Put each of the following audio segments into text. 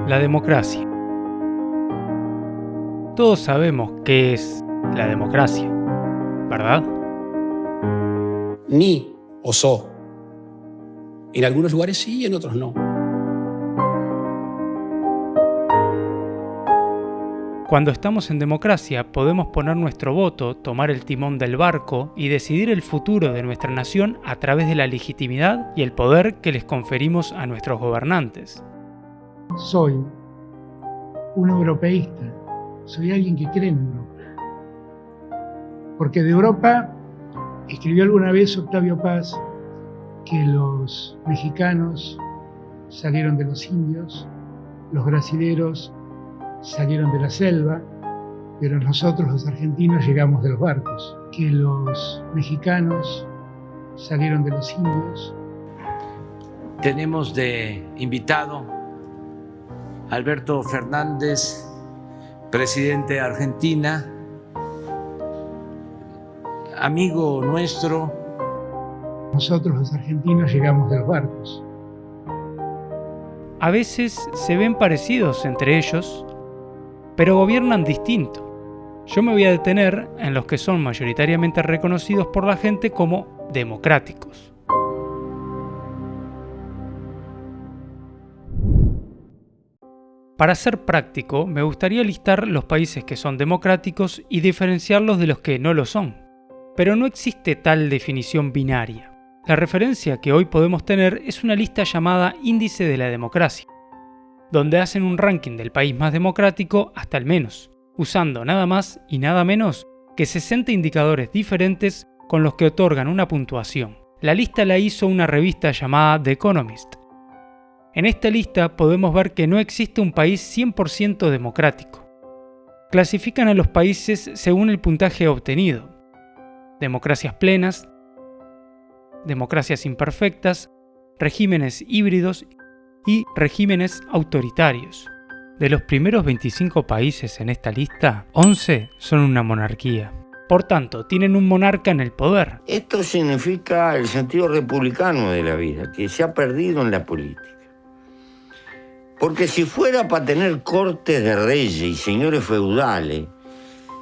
La democracia. Todos sabemos qué es la democracia, ¿verdad? Ni o so. En algunos lugares sí y en otros no. Cuando estamos en democracia podemos poner nuestro voto, tomar el timón del barco y decidir el futuro de nuestra nación a través de la legitimidad y el poder que les conferimos a nuestros gobernantes. Soy un europeísta, soy alguien que cree en Europa. Porque de Europa, escribió alguna vez Octavio Paz, que los mexicanos salieron de los indios, los brasileros salieron de la selva, pero nosotros los argentinos llegamos de los barcos. Que los mexicanos salieron de los indios. Tenemos de invitado Alberto Fernández, presidente de Argentina, amigo nuestro. Nosotros los argentinos llegamos de los barcos. A veces se ven parecidos entre ellos, pero gobiernan distinto. Yo me voy a detener en los que son mayoritariamente reconocidos por la gente como democráticos. Para ser práctico, me gustaría listar los países que son democráticos y diferenciarlos de los que no lo son. Pero no existe tal definición binaria. La referencia que hoy podemos tener es una lista llamada Índice de la Democracia, donde hacen un ranking del país más democrático hasta el menos, usando nada más y nada menos que 60 indicadores diferentes con los que otorgan una puntuación. La lista la hizo una revista llamada The Economist. En esta lista podemos ver que no existe un país 100% democrático. Clasifican a los países según el puntaje obtenido: democracias plenas, democracias imperfectas, regímenes híbridos y regímenes autoritarios. De los primeros 25 países en esta lista, 11 son una monarquía. Por tanto, tienen un monarca en el poder. Esto significa el sentido republicano de la vida, que se ha perdido en la política. Porque si fuera para tener cortes de reyes y señores feudales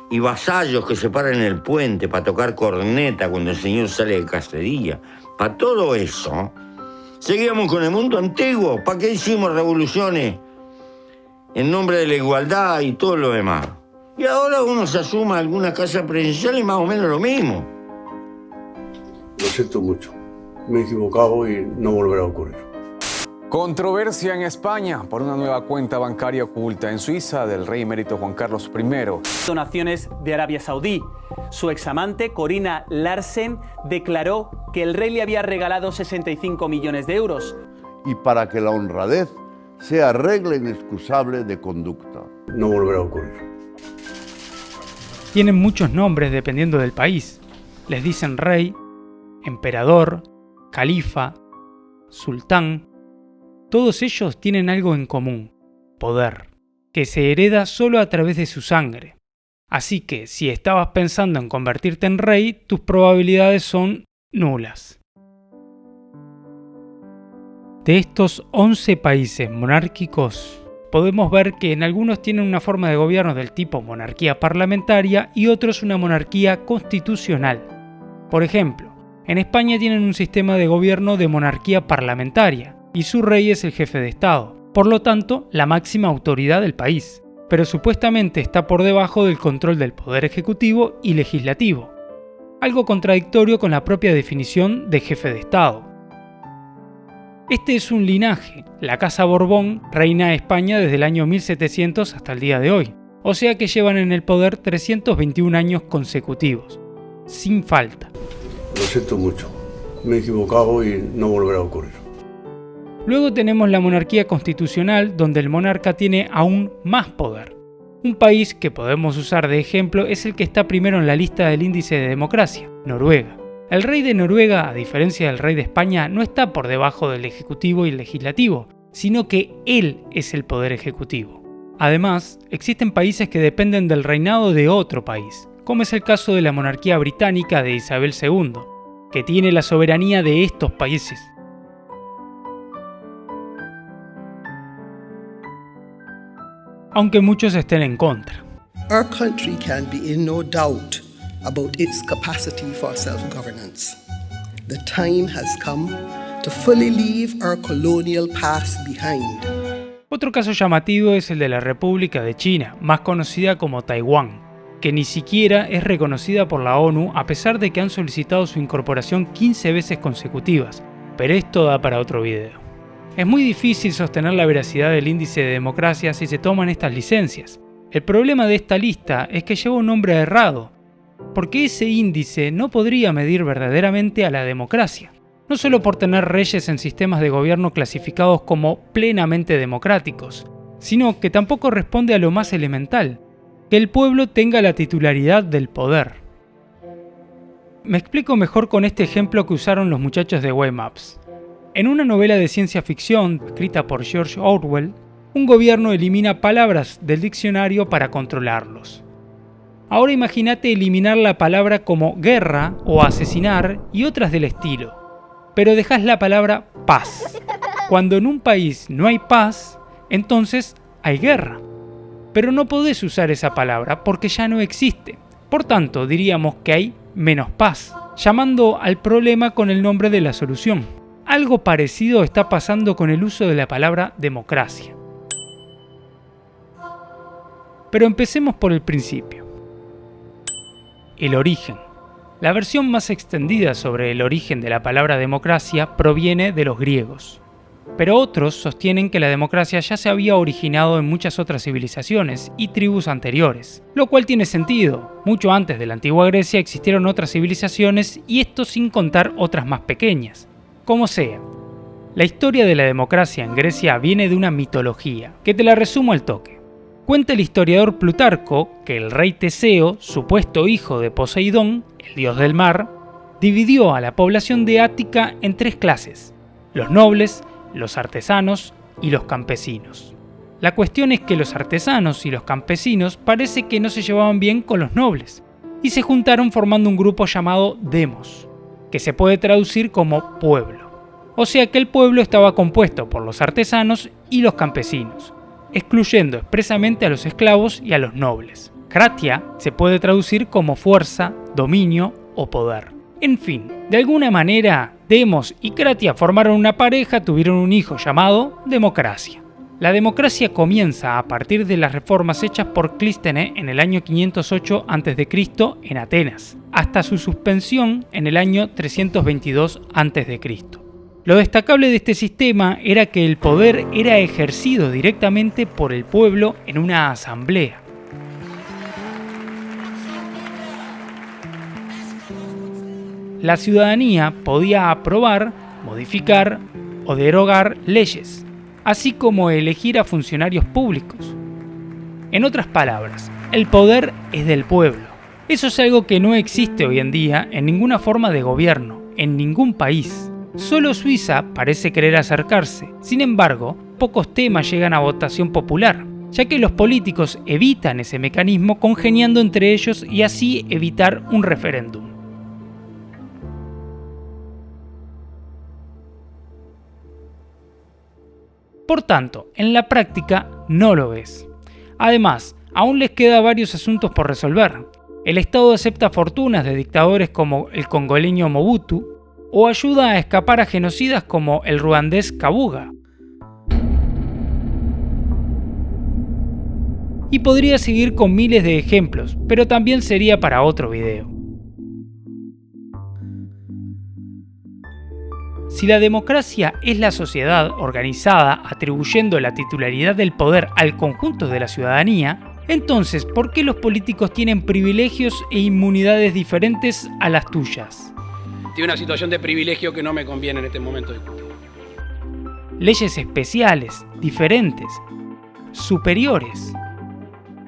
y vasallos que se paran en el puente para tocar corneta cuando el señor sale de cacería, para todo eso, seguíamos con el mundo antiguo. ¿Para qué hicimos revoluciones en nombre de la igualdad y todo lo demás? Y ahora uno se asuma a alguna casa presidencial y más o menos lo mismo. Lo siento mucho. Me he equivocado y no volverá a ocurrir. Controversia en España por una nueva cuenta bancaria oculta en Suiza del rey emérito Juan Carlos I. Donaciones de Arabia Saudí. Su examante, Corina Larsen, declaró que el rey le había regalado 65 millones de euros. Y para que la honradez sea regla inexcusable de conducta. No volverá a ocurrir. Tienen muchos nombres dependiendo del país. Les dicen rey, emperador, califa, sultán. Todos ellos tienen algo en común: poder, que se hereda solo a través de su sangre. Así que, si estabas pensando en convertirte en rey, tus probabilidades son nulas. De estos 11 países monárquicos, podemos ver que en algunos tienen una forma de gobierno del tipo monarquía parlamentaria y otros una monarquía constitucional. Por ejemplo, en España tienen un sistema de gobierno de monarquía parlamentaria, y su rey es el jefe de Estado, por lo tanto, la máxima autoridad del país, pero supuestamente está por debajo del control del poder ejecutivo y legislativo, algo contradictorio con la propia definición de jefe de Estado. Este es un linaje. La Casa Borbón reina España desde el año 1700 hasta el día de hoy, o sea que llevan en el poder 321 años consecutivos, sin falta. Lo siento mucho. Me he equivocado y no volverá a ocurrir. Luego tenemos la monarquía constitucional, donde el monarca tiene aún más poder. Un país que podemos usar de ejemplo es el que está primero en la lista del índice de democracia, Noruega. El rey de Noruega, a diferencia del rey de España, no está por debajo del Ejecutivo y el Legislativo, sino que él es el poder ejecutivo. Además, existen países que dependen del reinado de otro país, como es el caso de la monarquía británica de Isabel II, que tiene la soberanía de estos países. Aunque muchos estén en contra. Our country can be in no doubt about its capacity for self-governance. The time has come to fully leave our colonial past behind. Otro caso llamativo es el de la República de China, más conocida como Taiwán, que ni siquiera es reconocida por la ONU a pesar de que han solicitado su incorporación 15 veces consecutivas, pero esto da para otro video. Es muy difícil sostener la veracidad del índice de democracia si se toman estas licencias. El problema de esta lista es que lleva un nombre errado, porque ese índice no podría medir verdaderamente a la democracia, no solo por tener reyes en sistemas de gobierno clasificados como plenamente democráticos, sino que tampoco responde a lo más elemental, que el pueblo tenga la titularidad del poder. Me explico mejor con este ejemplo que usaron los muchachos de Wayne Maps. En una novela de ciencia ficción escrita por George Orwell, un gobierno elimina palabras del diccionario para controlarlos. Ahora imagínate eliminar la palabra como guerra o asesinar y otras del estilo, pero dejas la palabra paz. Cuando en un país no hay paz, entonces hay guerra. Pero no podés usar esa palabra porque ya no existe. Por tanto, diríamos que hay menos paz, llamando al problema con el nombre de la solución. Algo parecido está pasando con el uso de la palabra democracia. Pero empecemos por el principio. El origen. La versión más extendida sobre el origen de la palabra democracia proviene de los griegos. Pero otros sostienen que la democracia ya se había originado en muchas otras civilizaciones y tribus anteriores, lo cual tiene sentido. Mucho antes de la antigua Grecia existieron otras civilizaciones y esto sin contar otras más pequeñas. Como sea, la historia de la democracia en Grecia viene de una mitología, que te la resumo al toque. Cuenta el historiador Plutarco que el rey Teseo, supuesto hijo de Poseidón, el dios del mar, dividió a la población de Ática en tres clases: los nobles, los artesanos y los campesinos. La cuestión es que los artesanos y los campesinos parece que no se llevaban bien con los nobles, y se juntaron formando un grupo llamado demos, que se puede traducir como pueblo. O sea que el pueblo estaba compuesto por los artesanos y los campesinos, excluyendo expresamente a los esclavos y a los nobles. Kratia se puede traducir como fuerza, dominio o poder. En fin, de alguna manera, Demos y Kratia formaron una pareja, tuvieron un hijo llamado Democracia. La democracia comienza a partir de las reformas hechas por Clístenes en el año 508 a.C. en Atenas, hasta su suspensión en el año 322 a.C. Lo destacable de este sistema era que el poder era ejercido directamente por el pueblo en una asamblea. La ciudadanía podía aprobar, modificar o derogar leyes, así como elegir a funcionarios públicos. En otras palabras, el poder es del pueblo. Eso es algo que no existe hoy en día en ninguna forma de gobierno, en ningún país. Solo Suiza parece querer acercarse. Sin embargo, pocos temas llegan a votación popular, ya que los políticos evitan ese mecanismo congeniando entre ellos y así evitar un referéndum. Por tanto, en la práctica no lo es. Además, aún les queda varios asuntos por resolver. El Estado acepta fortunas de dictadores como el congoleño Mobutu o ayuda a escapar a genocidas como el ruandés Kabuga. Y podría seguir con miles de ejemplos, pero también sería para otro video. Si la democracia es la sociedad organizada atribuyendo la titularidad del poder al conjunto de la ciudadanía, entonces, ¿por qué los políticos tienen privilegios e inmunidades diferentes a las tuyas? Tiene una situación de privilegio que no me conviene en este momento discutir. Leyes especiales, diferentes, superiores.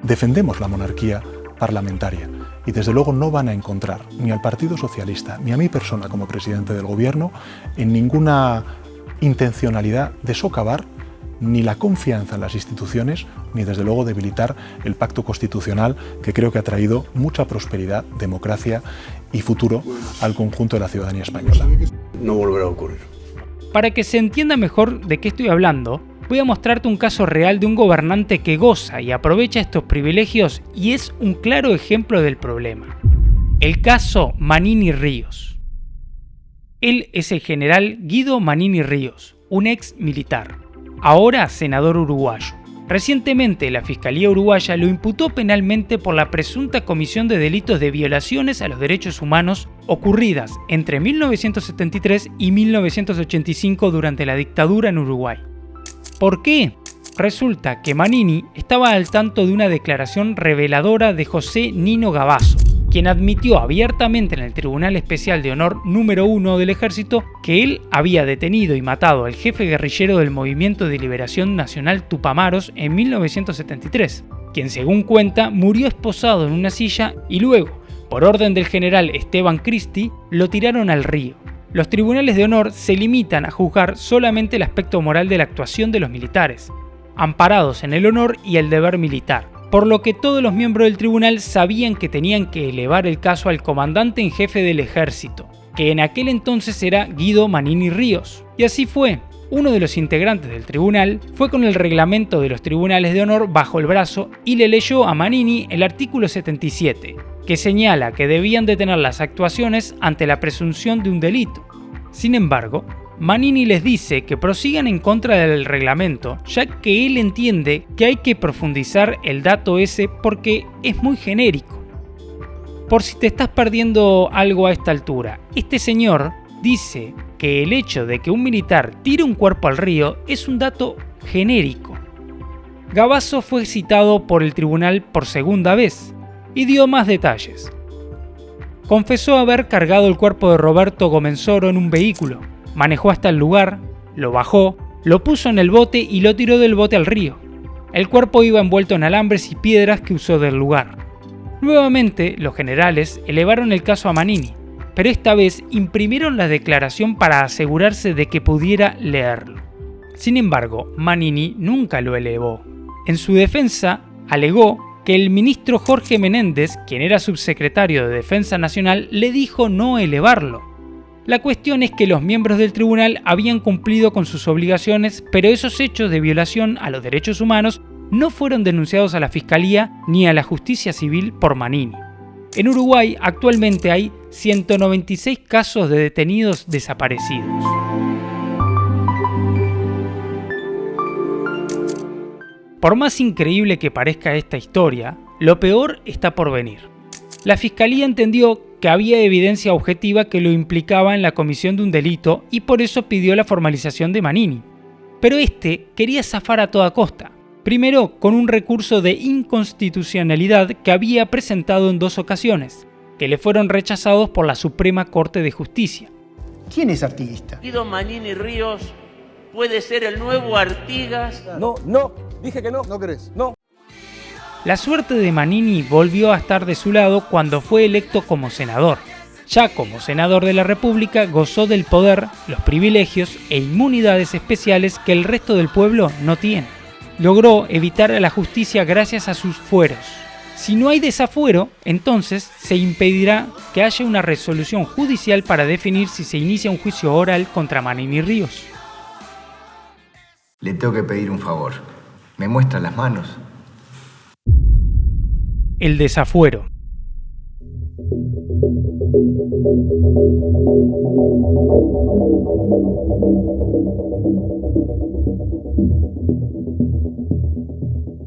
Defendemos la monarquía parlamentaria y desde luego no van a encontrar ni al Partido Socialista ni a mi persona como presidente del Gobierno en ninguna intencionalidad de socavar ni la confianza en las instituciones, ni desde luego debilitar el pacto constitucional que creo que ha traído mucha prosperidad, democracia y futuro al conjunto de la ciudadanía española. No volverá a ocurrir. Para que se entienda mejor de qué estoy hablando, voy a mostrarte un caso real de un gobernante que goza y aprovecha estos privilegios y es un claro ejemplo del problema. El caso Manini Ríos. Él es el general Guido Manini Ríos, un ex militar, ahora senador uruguayo. Recientemente la Fiscalía Uruguaya lo imputó penalmente por la presunta comisión de delitos de violaciones a los derechos humanos ocurridas entre 1973 y 1985 durante la dictadura en Uruguay. ¿Por qué? Resulta que Manini estaba al tanto de una declaración reveladora de José Nino Gavazo, quien admitió abiertamente en el Tribunal Especial de Honor número 1 del Ejército que él había detenido y matado al jefe guerrillero del Movimiento de Liberación Nacional Tupamaros en 1973, quien según cuenta murió esposado en una silla y luego, por orden del general Esteban Cristi, lo tiraron al río. Los tribunales de honor se limitan a juzgar solamente el aspecto moral de la actuación de los militares, amparados en el honor y el deber militar, por lo que todos los miembros del tribunal sabían que tenían que elevar el caso al comandante en jefe del ejército, que en aquel entonces era Guido Manini Ríos. Y así fue. Uno de los integrantes del tribunal fue con el reglamento de los tribunales de honor bajo el brazo y le leyó a Manini el artículo 77, que señala que debían detener las actuaciones ante la presunción de un delito. Sin embargo, Manini les dice que prosigan en contra del reglamento, ya que él entiende que hay que profundizar el dato ese porque es muy genérico. Por si te estás perdiendo algo a esta altura, este señor dice que el hecho de que un militar tire un cuerpo al río es un dato genérico. Gavazo fue citado por el tribunal por segunda vez y dio más detalles. Confesó haber cargado el cuerpo de Roberto Gomenzoro en un vehículo. Manejó hasta el lugar, lo bajó, lo puso en el bote y lo tiró del bote al río. El cuerpo iba envuelto en alambres y piedras que usó del lugar. Nuevamente, los generales elevaron el caso a Manini, pero esta vez imprimieron la declaración para asegurarse de que pudiera leerlo. Sin embargo, Manini nunca lo elevó. En su defensa, alegó que el ministro Jorge Menéndez, quien era subsecretario de Defensa Nacional, le dijo no elevarlo. La cuestión es que los miembros del tribunal habían cumplido con sus obligaciones, pero esos hechos de violación a los derechos humanos no fueron denunciados a la Fiscalía ni a la Justicia Civil por Manini. En Uruguay actualmente hay 196 casos de detenidos desaparecidos. Por más increíble que parezca esta historia, lo peor está por venir. La Fiscalía entendió que había evidencia objetiva que lo implicaba en la comisión de un delito y por eso pidió la formalización de Manini. Pero este quería zafar a toda costa. Primero, con un recurso de inconstitucionalidad que había presentado en 2 ocasiones, que le fueron rechazados por la Suprema Corte de Justicia. ¿Quién es Artiguista? Guido Manini Ríos puede ser el nuevo Artigas. No, dije que no. ¿No querés? No. La suerte de Manini volvió a estar de su lado cuando fue electo como senador. Ya como senador de la República gozó del poder, los privilegios e inmunidades especiales que el resto del pueblo no tiene. Logró evitar a la justicia gracias a sus fueros. Si no hay desafuero, entonces se impedirá que haya una resolución judicial para definir si se inicia un juicio oral contra Manini Ríos. Le tengo que pedir un favor. ¿Me muestra las manos? El desafuero.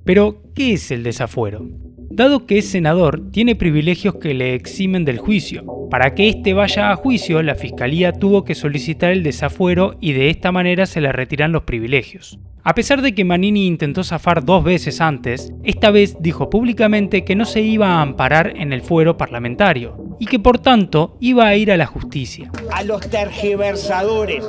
Pero, ¿qué es el desafuero? Dado que es senador, tiene privilegios que le eximen del juicio. Para que éste vaya a juicio, la Fiscalía tuvo que solicitar el desafuero y de esta manera se le retiran los privilegios. A pesar de que Manini intentó zafar 2 veces antes, esta vez dijo públicamente que no se iba a amparar en el fuero parlamentario y que por tanto iba a ir a la justicia. A los tergiversadores,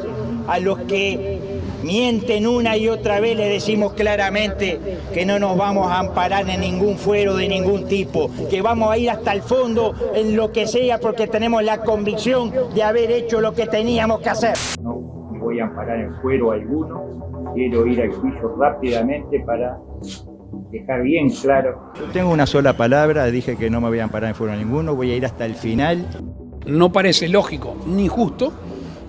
a los que mienten una y otra vez, le decimos claramente que no nos vamos a amparar en ningún fuero de ningún tipo, que vamos a ir hasta el fondo en lo que sea porque tenemos la convicción de haber hecho lo que teníamos que hacer. No me voy a amparar en fuero alguno, quiero ir al juicio rápidamente para dejar bien claro. Yo tengo una sola palabra, dije que no me voy a amparar en fuero ninguno, voy a ir hasta el final. No parece lógico ni justo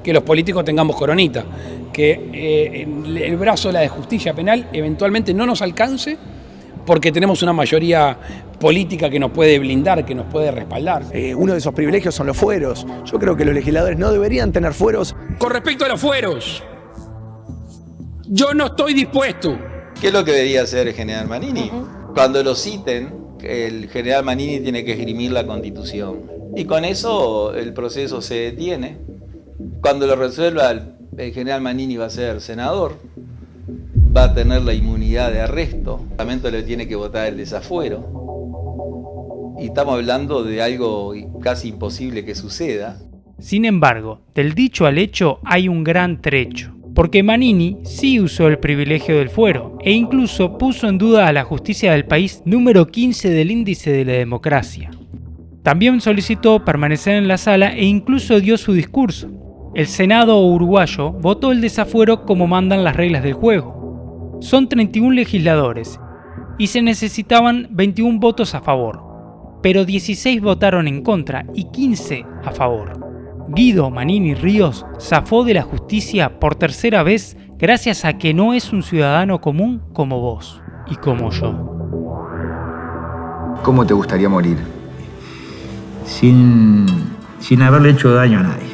que los políticos tengamos coronita, que el brazo de la justicia penal eventualmente no nos alcance porque tenemos una mayoría política que nos puede blindar, que nos puede respaldar. Uno de esos privilegios son los fueros. Yo creo que los legisladores no deberían tener fueros. Con respecto a los fueros, yo no estoy dispuesto. ¿Qué es lo que debería hacer el general Manini? Cuando lo citen, el general Manini tiene que esgrimir la Constitución. Y con eso el proceso se detiene. Cuando lo resuelva, el general Manini va a ser senador, va a tener la inmunidad de arresto, el Parlamento le tiene que votar el desafuero. Y estamos hablando de algo casi imposible que suceda. Sin embargo, del dicho al hecho hay un gran trecho, porque Manini sí usó el privilegio del fuero e incluso puso en duda a la justicia del país número 15 del índice de la democracia. También solicitó permanecer en la sala e incluso dio su discurso. El Senado uruguayo votó el desafuero como mandan las reglas del juego. Son 31 legisladores y se necesitaban 21 votos a favor, pero 16 votaron en contra y 15 a favor. Guido Manini Ríos zafó de la justicia por tercera vez gracias a que no es un ciudadano común como vos y como yo. ¿Cómo te gustaría morir? Sin haberle hecho daño a nadie.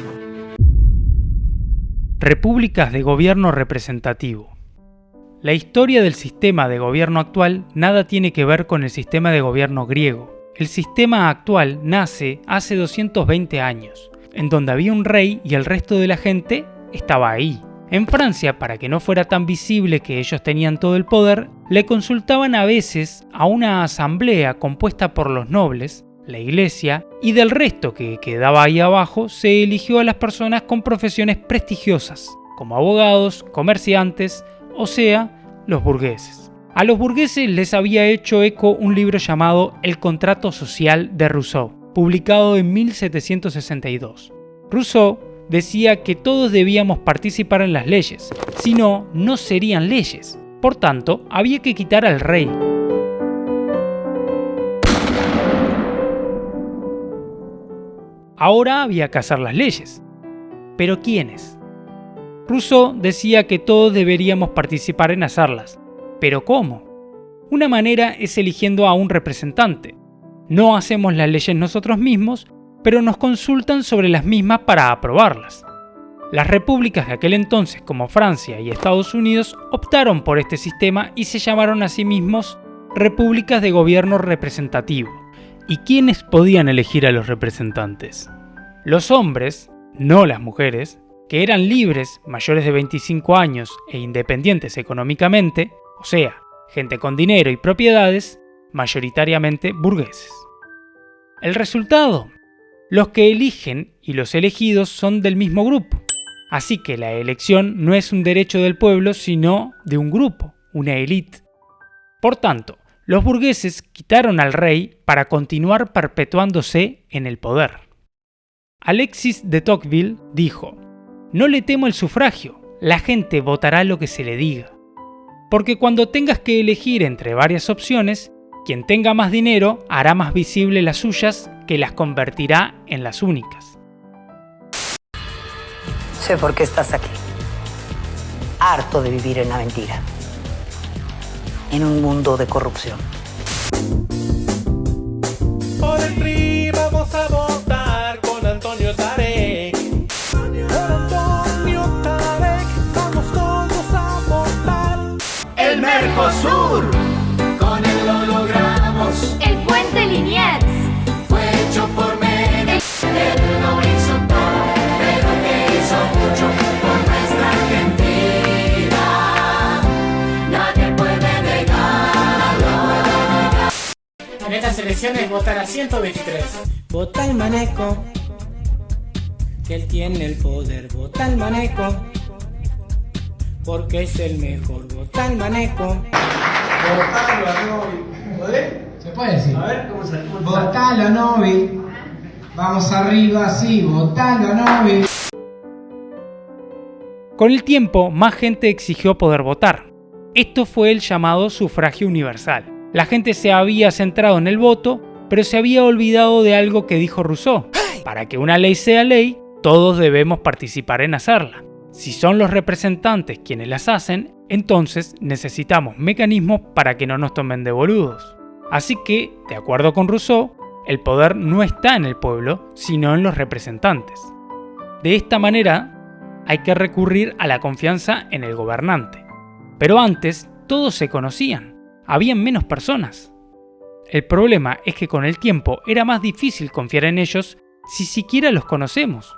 Repúblicas de gobierno representativo. La historia del sistema de gobierno actual nada tiene que ver con el sistema de gobierno griego. El sistema actual nace hace 220 años, en donde había un rey y el resto de la gente estaba ahí. En Francia, para que no fuera tan visible que ellos tenían todo el poder, le consultaban a veces a una asamblea compuesta por los nobles, la iglesia, y del resto que quedaba ahí abajo se eligió a las personas con profesiones prestigiosas, como abogados, comerciantes, o sea, los burgueses. A los burgueses les había hecho eco un libro llamado El Contrato Social de Rousseau, publicado en 1762. Rousseau decía que todos debíamos participar en las leyes, si no, no serían leyes. Por tanto, había que quitar al rey. Ahora había que hacer las leyes. ¿Pero quiénes? Rousseau decía que todos deberíamos participar en hacerlas. ¿Pero cómo? Una manera es eligiendo a un representante. No hacemos las leyes nosotros mismos, pero nos consultan sobre las mismas para aprobarlas. Las repúblicas de aquel entonces, como Francia y Estados Unidos, optaron por este sistema y se llamaron a sí mismos repúblicas de gobierno representativo. ¿Y quiénes podían elegir a los representantes? Los hombres, no las mujeres, que eran libres, mayores de 25 años e independientes económicamente, o sea, gente con dinero y propiedades, mayoritariamente burgueses. El resultado: los que eligen y los elegidos son del mismo grupo. Así que la elección no es un derecho del pueblo, sino de un grupo, una élite. Por tanto, los burgueses quitaron al rey para continuar perpetuándose en el poder. Alexis de Tocqueville dijo: «No le temo el sufragio, la gente votará lo que se le diga». Porque cuando tengas que elegir entre varias opciones, quien tenga más dinero hará más visible las suyas, que las convertirá en las únicas. Sé por qué estás aquí. Harto de vivir en la mentira. En un mundo de corrupción. Por el PRI vamos a votar con Antonio Tarek. Por Antonio Tarek vamos todos a votar. El Mercosur, con él lo logramos. El puente lineal fue hecho por Menem. Él no hizo todo, pero que hizo mucho por nuestra Argentina. Nadie puede negarlo. En estas elecciones votará 123. Vota el maneco, que él tiene el poder. Vota el maneco, porque es el mejor. Votá al maneco. Votalo a Novi. ¿Podés? ¿Se puede decir? A ver cómo se escucha. Votalo a Novi. Vamos arriba, sí, votalo a Novi. Con el tiempo, más gente exigió poder votar. Esto fue el llamado sufragio universal. La gente se había centrado en el voto, pero se había olvidado de algo que dijo Rousseau. Para que una ley sea ley, todos debemos participar en hacerla. Si son los representantes quienes las hacen, entonces necesitamos mecanismos para que no nos tomen de boludos. Así que, de acuerdo con Rousseau, el poder no está en el pueblo, sino en los representantes. De esta manera, hay que recurrir a la confianza en el gobernante. Pero antes, todos se conocían, habían menos personas. El problema es que con el tiempo era más difícil confiar en ellos si siquiera los conocemos.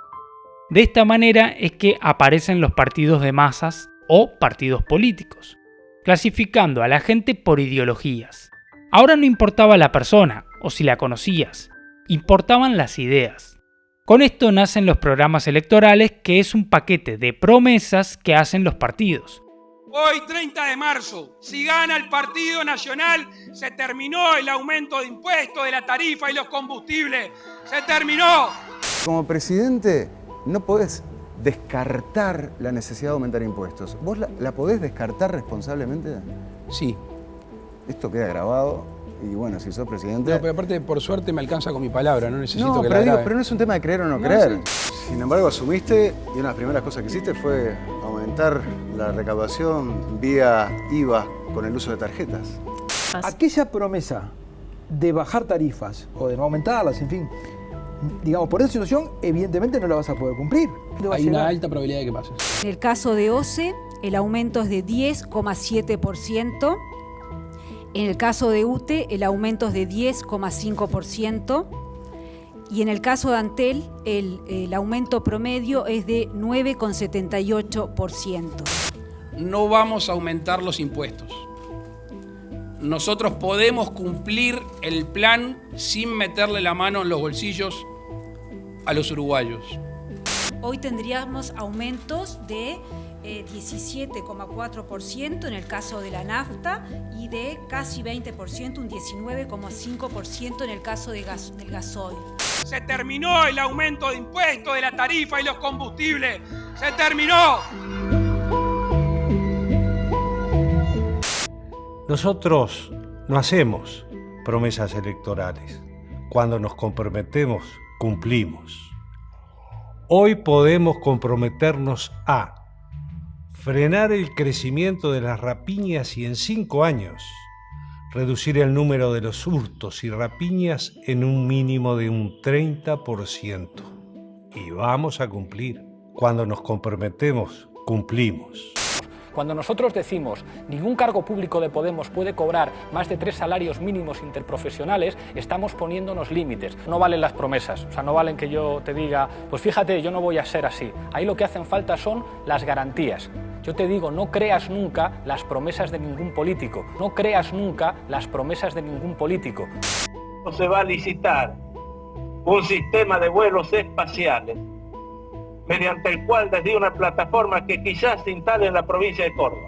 De esta manera es que aparecen los partidos de masas o partidos políticos, clasificando a la gente por ideologías. Ahora no importaba la persona o si la conocías, importaban las ideas. Con esto nacen los programas electorales, que es un paquete de promesas que hacen los partidos. Hoy, 30 de marzo, si gana el Partido Nacional, se terminó el aumento de impuestos, de la tarifa y los combustibles. ¡Se terminó! Como presidente, no podés descartar la necesidad de aumentar impuestos. ¿Vos la podés descartar responsablemente? Sí. Esto queda grabado. Y bueno, si sos presidente... No, pero aparte, por suerte, me alcanza con mi palabra, no necesito no, que pero la grabe. Pero no es un tema de creer o no creer. Sí. Sin embargo, asumiste, y una de las primeras cosas que hiciste fue aumentar la recaudación vía IVA con el uso de tarjetas. Aquella promesa de bajar tarifas o de no aumentarlas, en fin, digamos, por esa situación, evidentemente no la vas a poder cumplir. Hay una alta probabilidad de que pase. En el caso de OCE, el aumento es de 10,7%. En el caso de UTE, el aumento es de 10,5%. Y en el caso de Antel, el aumento promedio es de 9,78%. No vamos a aumentar los impuestos. Nosotros podemos cumplir el plan sin meterle la mano en los bolsillos a los uruguayos. Hoy tendríamos aumentos de 17,4% en el caso de la nafta y de casi 20%, un 19,5% en el caso del gasoil. Se terminó el aumento de impuestos, de la tarifa y los combustibles. ¡Se terminó! Nosotros no hacemos promesas electorales. Cuando nos comprometemos, cumplimos. Hoy podemos comprometernos a frenar el crecimiento de las rapiñas y en 5 años reducir el número de los hurtos y rapiñas en un mínimo de un 30%. Y vamos a cumplir. Cuando nos comprometemos, cumplimos. Cuando nosotros decimos ningún cargo público de Podemos puede cobrar más de 3 salarios mínimos interprofesionales, estamos poniéndonos límites. No valen las promesas, o sea, no valen que yo te diga, pues fíjate, yo no voy a ser así. Ahí lo que hacen falta son las garantías. Yo te digo, no creas nunca las promesas de ningún político. No creas nunca las promesas de ningún político. Se va a licitar un sistema de vuelos espaciales mediante el cual desde una plataforma que quizás se instale en la provincia de Córdoba,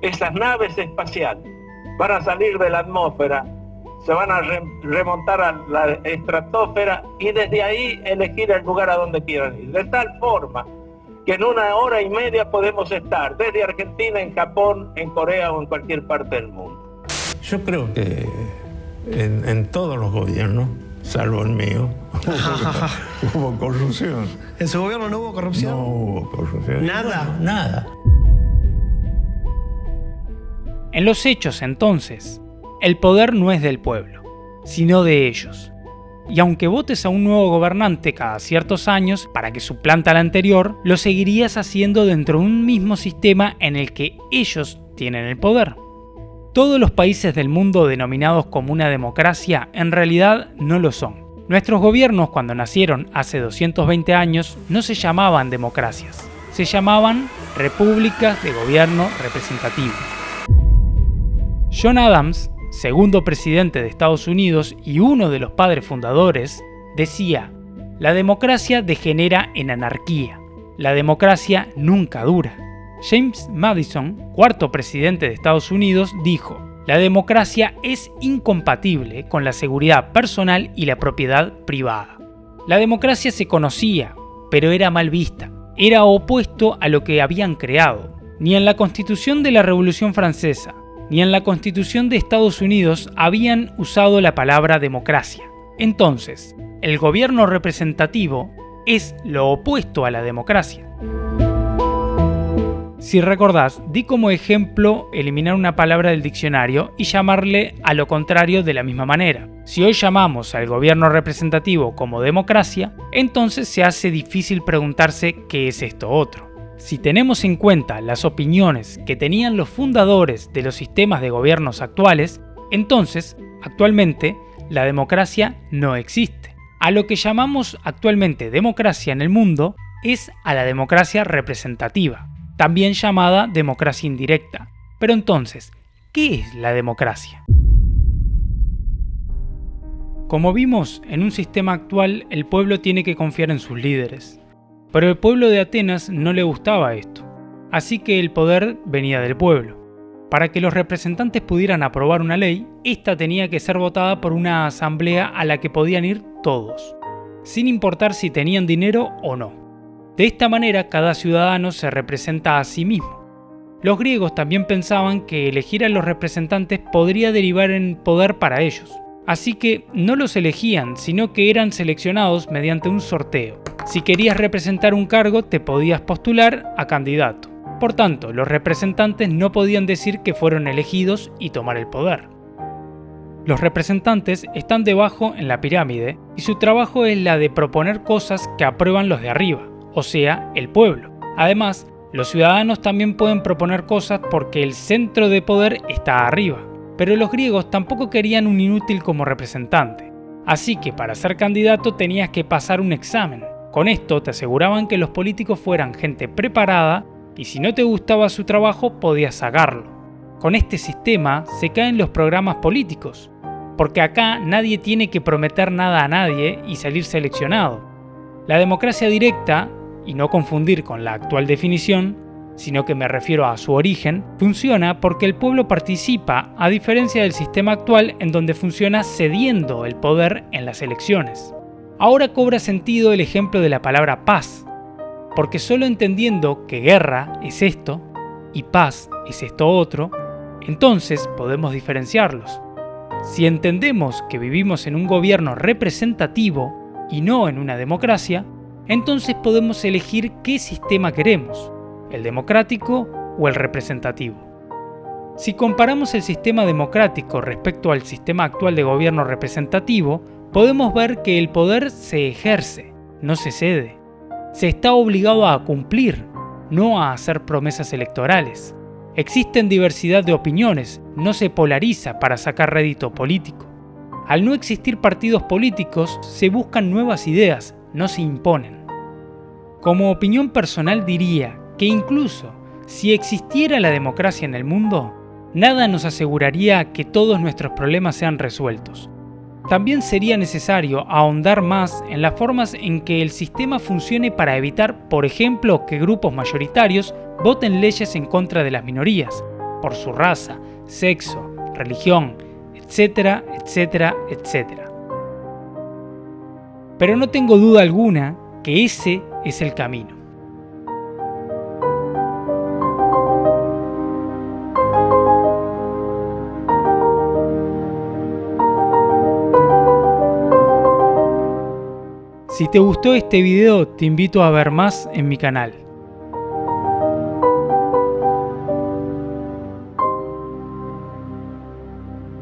esas naves espaciales van a salir de la atmósfera, se van a remontar a la estratosfera y desde ahí elegir el lugar a donde quieran ir. De tal forma que en 1 hora y media podemos estar desde Argentina, en Japón, en Corea o en cualquier parte del mundo. Yo creo que en todos los gobiernos, salvo el mío, hubo corrupción. ¿En su gobierno no hubo corrupción? No hubo corrupción. ¿Nada? Nada. En los hechos, entonces, el poder no es del pueblo, sino de ellos. Y aunque votes a un nuevo gobernante cada ciertos años para que suplante al anterior, lo seguirías haciendo dentro de un mismo sistema en el que ellos tienen el poder. Todos los países del mundo denominados como una democracia en realidad no lo son. Nuestros gobiernos, cuando nacieron hace 220 años, no se llamaban democracias, se llamaban repúblicas de gobierno representativo. John Adams, segundo presidente de Estados Unidos y uno de los padres fundadores, decía: la democracia degenera en anarquía, la democracia nunca dura. James Madison, cuarto presidente de Estados Unidos, dijo: "La democracia es incompatible con la seguridad personal y la propiedad privada". La democracia se conocía, pero era mal vista. Era opuesto a lo que habían creado. Ni en la Constitución de la Revolución Francesa, ni en la Constitución de Estados Unidos habían usado la palabra democracia. Entonces, el gobierno representativo es lo opuesto a la democracia. Si recordás, di como ejemplo eliminar una palabra del diccionario y llamarle a lo contrario de la misma manera. Si hoy llamamos al gobierno representativo como democracia, entonces se hace difícil preguntarse qué es esto otro. Si tenemos en cuenta las opiniones que tenían los fundadores de los sistemas de gobiernos actuales, entonces, actualmente, la democracia no existe. A lo que llamamos actualmente democracia en el mundo es a la democracia representativa, también llamada democracia indirecta. Pero entonces, ¿qué es la democracia? Como vimos, en un sistema actual el pueblo tiene que confiar en sus líderes. Pero al pueblo de Atenas no le gustaba esto, así que el poder venía del pueblo. Para que los representantes pudieran aprobar una ley, esta tenía que ser votada por una asamblea a la que podían ir todos, sin importar si tenían dinero o no. De esta manera, cada ciudadano se representa a sí mismo. Los griegos también pensaban que elegir a los representantes podría derivar en poder para ellos. Así que no los elegían, sino que eran seleccionados mediante un sorteo. Si querías representar un cargo, te podías postular a candidato. Por tanto, los representantes no podían decir que fueron elegidos y tomar el poder. Los representantes están debajo en la pirámide y su trabajo es la de proponer cosas que aprueban los de arriba, o sea, el pueblo. Además, los ciudadanos también pueden proponer cosas porque el centro de poder está arriba. Pero los griegos tampoco querían un inútil como representante. Así que para ser candidato tenías que pasar un examen. Con esto te aseguraban que los políticos fueran gente preparada y si no te gustaba su trabajo podías sacarlo. Con este sistema se caen los programas políticos, porque acá nadie tiene que prometer nada a nadie y salir seleccionado. La democracia directa, y no confundir con la actual definición, sino que me refiero a su origen, funciona porque el pueblo participa, a diferencia del sistema actual en donde funciona cediendo el poder en las elecciones. Ahora cobra sentido el ejemplo de la palabra paz, porque solo entendiendo que guerra es esto y paz es esto otro, entonces podemos diferenciarlos. Si entendemos que vivimos en un gobierno representativo y no en una democracia, entonces podemos elegir qué sistema queremos, el democrático o el representativo. Si comparamos el sistema democrático respecto al sistema actual de gobierno representativo, podemos ver que el poder se ejerce, no se cede. Se está obligado a cumplir, no a hacer promesas electorales. Existen diversidad de opiniones, no se polariza para sacar rédito político. Al no existir partidos políticos, se buscan nuevas ideas, no se imponen. Como opinión personal diría que incluso si existiera la democracia en el mundo, nada nos aseguraría que todos nuestros problemas sean resueltos. También sería necesario ahondar más en las formas en que el sistema funcione para evitar, por ejemplo, que grupos mayoritarios voten leyes en contra de las minorías, por su raza, sexo, religión, etcétera, etcétera, etcétera. Pero no tengo duda alguna que ese es el camino. Si te gustó este video, te invito a ver más en mi canal.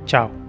Chao.